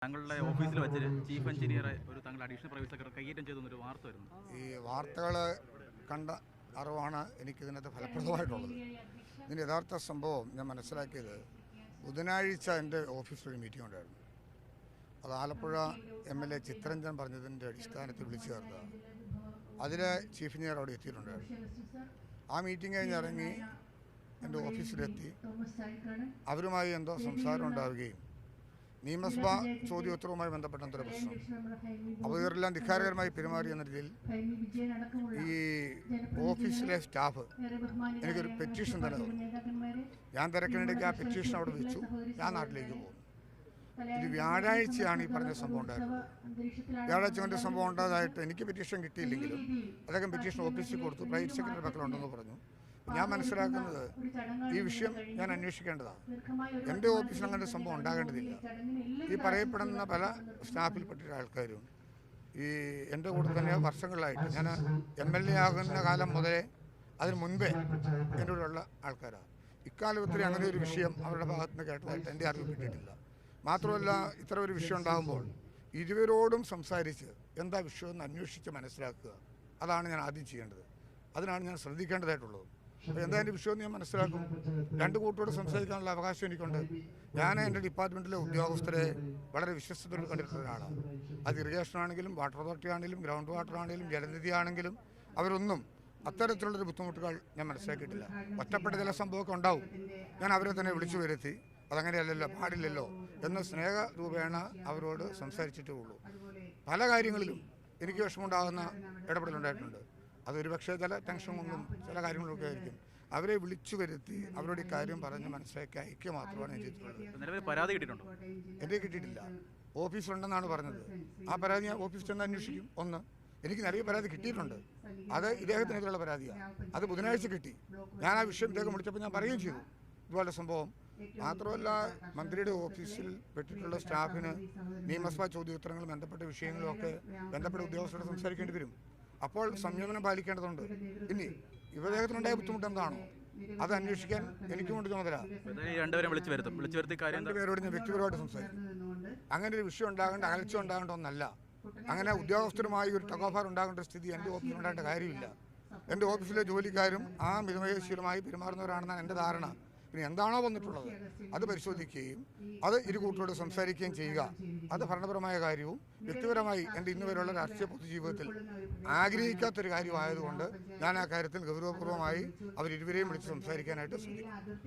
താങ്കളുടെ ഓഫീസിൽ വെച്ച് ചീഫ് എഞ്ചിനീയറെ ഒരു താങ്കളുടെ അഡീഷണൽ പ്രൈവറ്റ് സെക്രട്ടറി കൈയേറ്റം ചെയ്തെന്നൊരു വാർത്ത വരുന്നു. ഈ വാർത്തകൾ കണ്ട അറിവാണ് എനിക്കിതിനകത്ത് ഫലപ്രദമായിട്ടുള്ളത്. ഇതിൻ്റെ യഥാർത്ഥ സംഭവം ഞാൻ മനസ്സിലാക്കിയത് ബുധനാഴ്ച എൻ്റെ ഓഫീസിലൊരു മീറ്റിംഗ് ഉണ്ടായിരുന്നു. അത് ആലപ്പുഴ MLA ചിത്തരഞ്ജൻ പറഞ്ഞതിൻ്റെ അടിസ്ഥാനത്തിൽ വിളിച്ചു ചേർത്തതാണ്. അതിൽ ചീഫ് എഞ്ചിനീയർ അവിടെ എത്തിയിട്ടുണ്ടായിരുന്നു. ആ മീറ്റിംഗ് കഴിഞ്ഞിറങ്ങി എൻ്റെ ഓഫീസിലെത്തി അവരുമായി എന്തോ സംസാരം ഉണ്ടാവുകയും നിയമസഭാ ചോദ്യോത്തരവുമായി ബന്ധപ്പെട്ട എന്തൊരു പ്രശ്നം അപ്പോൾ ഇവരെല്ലാം ധിക്കാരകരമായി പെരുമാറി എന്ന രീതിയിൽ ഈ ഓഫീസിലെ സ്റ്റാഫ് എനിക്കൊരു പെറ്റീഷൻ തന്നെ തന്നു. ഞാൻ തിരക്കിനിടയ്ക്ക് ആ പെറ്റീഷൻ അവിടെ വെച്ചു. ഞാൻ നാട്ടിലേക്ക് പോകുന്നു. ഇത് വ്യാഴാഴ്ചയാണ് ഈ പറഞ്ഞ സംഭവം ഉണ്ടായിരുന്നത്. വ്യാഴാഴ്ച കൊണ്ട് സംഭവം ഉണ്ടായതായിട്ട് എനിക്ക് പെറ്റീഷൻ കിട്ടിയില്ലെങ്കിലും അദ്ദേഹം പെറ്റീഷൻ ഓഫീസിൽ കൊടുത്തു. പ്രൈവറ്റ് സെക്രട്ടറി പക്കലുണ്ടെന്ന് പറഞ്ഞു. ഞാൻ മനസ്സിലാക്കുന്നത് ഈ വിഷയം ഞാൻ അന്വേഷിക്കേണ്ടതാണ്. എൻ്റെ ഓഫീസിൽ അങ്ങനെ സംഭവം ഉണ്ടാകേണ്ടതില്ല. ഈ പറയപ്പെടുന്ന പല സ്റ്റാഫിൽപ്പെട്ട ആൾക്കാരും ഈ എൻ്റെ കൂടെ തന്നെ വർഷങ്ങളായിട്ട് ഞാൻ MLA ആകുന്ന കാലം മുതലേ അതിന് മുൻപേ എൻ്റെ കൂടെയുള്ള ആൾക്കാരാണ്. ഇക്കാലത്തിൽ അങ്ങനെ ഒരു വിഷയം അവരുടെ ഭാഗത്ത് നിന്ന് കേട്ടതായിട്ട് എൻ്റെ അറിവ് കിട്ടിയിട്ടില്ല. മാത്രമല്ല, ഇത്ര ഒരു വിഷയം ഉണ്ടാകുമ്പോൾ ഇരുവരോടും സംസാരിച്ച് എന്താ വിഷയമെന്ന് അന്വേഷിച്ച് മനസ്സിലാക്കുക. അതാണ് ഞാൻ ആദ്യം ചെയ്യേണ്ടത്. അതിനാണ് ഞാൻ ശ്രദ്ധിക്കേണ്ടതായിട്ടുള്ളത്. അപ്പോൾ എന്താ എൻ്റെ വിഷയമെന്ന് ഞാൻ മനസ്സിലാക്കും. രണ്ട് കൂട്ടരോട് സംസാരിക്കാനുള്ള അവകാശം എനിക്കുണ്ട്. ഞാൻ എൻ്റെ ഡിപ്പാർട്ട്മെൻറ്റിലെ ഉദ്യോഗസ്ഥരെ വളരെ വിശ്വസ്തയോട് കണ്ടിട്ടുള്ള ഒരാളാണ്. അത് ഇറിഗേഷൻ ആണെങ്കിലും വാട്ടർ അതോറിറ്റി ആണെങ്കിലും ഗ്രൗണ്ട് വാട്ടർ ആണെങ്കിലും ജലനിധി ആണെങ്കിലും അവരൊന്നും അത്തരത്തിലുള്ളൊരു ബുദ്ധിമുട്ടുകൾ ഞാൻ മനസ്സിലാക്കിയിട്ടില്ല. ഒറ്റപ്പെട്ട ചില സംഭവമൊക്കെ ഉണ്ടാവും. ഞാൻ അവരെ തന്നെ വിളിച്ചു വരുത്തി അതങ്ങനെയല്ലല്ലോ, പാടില്ലല്ലോ എന്ന് സ്നേഹരൂപേണ അവരോട് സംസാരിച്ചിട്ടേ ഉള്ളൂ. പല കാര്യങ്ങളിലും എനിക്ക് വിഷമമുണ്ടാകുന്ന ഇടപെടലുണ്ടായിട്ടുണ്ട്. അതൊരു പക്ഷേ ചില ടെൻഷൻ കൊണ്ടും ചില കാര്യങ്ങളൊക്കെ ആയിരിക്കും. അവരെ വിളിച്ചു വരുത്തി അവരോട് ഈ കാര്യം പറഞ്ഞ് മനസ്സിലാക്കി അയക്കുക മാത്രമാണ് ഞാൻ ചെയ്തിട്ടുള്ളത്. പരാതി കിട്ടിയിട്ടുണ്ടോ? എൻ്റെ കിട്ടിയിട്ടില്ല. ഓഫീസിലുണ്ടെന്നാണ് പറഞ്ഞത്. ആ പരാതി ഞാൻ ഓഫീസിൽ ചെന്ന് അന്വേഷിക്കും. ഒന്ന്, എനിക്ക് നിറയെ പരാതി കിട്ടിയിട്ടുണ്ട്. അത് ഇദ്ദേഹത്തിനെതിരെയുള്ള പരാതിയാണ്. അത് ബുധനാഴ്ച കിട്ടി. ഞാൻ ആ വിഷയം ഇദ്ദേഹം വിളിച്ചപ്പോൾ ഞാൻ പറയുകയും ചെയ്തു ഇതുപോലെ സംഭവം. മാത്രമല്ല, മന്ത്രിയുടെ ഓഫീസിൽ പെട്ടിട്ടുള്ള സ്റ്റാഫിന് നിയമസഭാ ചോദ്യോത്തരങ്ങളും ബന്ധപ്പെട്ട വിഷയങ്ങളും ഒക്കെ ബന്ധപ്പെട്ട ഉദ്യോഗസ്ഥരോട് സംസാരിക്കേണ്ടി വരും. അപ്പോൾ സംയമനം പാലിക്കേണ്ടതുണ്ട്. ഇനി ഇദ്ദേഹത്തിനുണ്ടായ ബുദ്ധിമുട്ട് എന്താണോ അത് അന്വേഷിക്കാൻ എനിക്കും കൊണ്ട് ചുമതല. രണ്ടുപേരോട് ഞാൻ വ്യക്തിപരമായിട്ട് സംസാരിക്കും. അങ്ങനെ ഒരു വിഷയം ഉണ്ടാകേണ്ട, അകൽച്ച ഉണ്ടാകേണ്ട ഒന്നല്ല. അങ്ങനെ ഉദ്യോഗസ്ഥരുമായി ഒരു ടഗോഫാർ ഉണ്ടാകേണ്ട സ്ഥിതി എൻ്റെ ഓഫീസിൽ ഉണ്ടാകേണ്ട കാര്യമില്ല. എൻ്റെ ഓഫീസിലെ ജോലിക്കാരും ആ മിതമയശീലമായി പെരുമാറുന്നവരാണെന്നാണ് എൻ്റെ ധാരണ. പിന്നെ എന്താണോ വന്നിട്ടുള്ളത് അത് പരിശോധിക്കുകയും അത് ഇരു കൂട്ടരോട് സംസാരിക്കുകയും ചെയ്യുക. അത് ഭരണപരമായ കാര്യവും വ്യക്തിപരമായി എൻ്റെ ഇന്ന് വരെയുള്ള രാഷ്ട്രീയ പൊതുജീവിതത്തിൽ ആഗ്രഹിക്കാത്തൊരു കാര്യമായതുകൊണ്ട് ഞാൻ ആ കാര്യത്തിൽ ഗൗരവപൂർവ്വമായി അവരിരുവരെയും വിളിച്ച് സംസാരിക്കാനായിട്ട് ശ്രമിക്കും.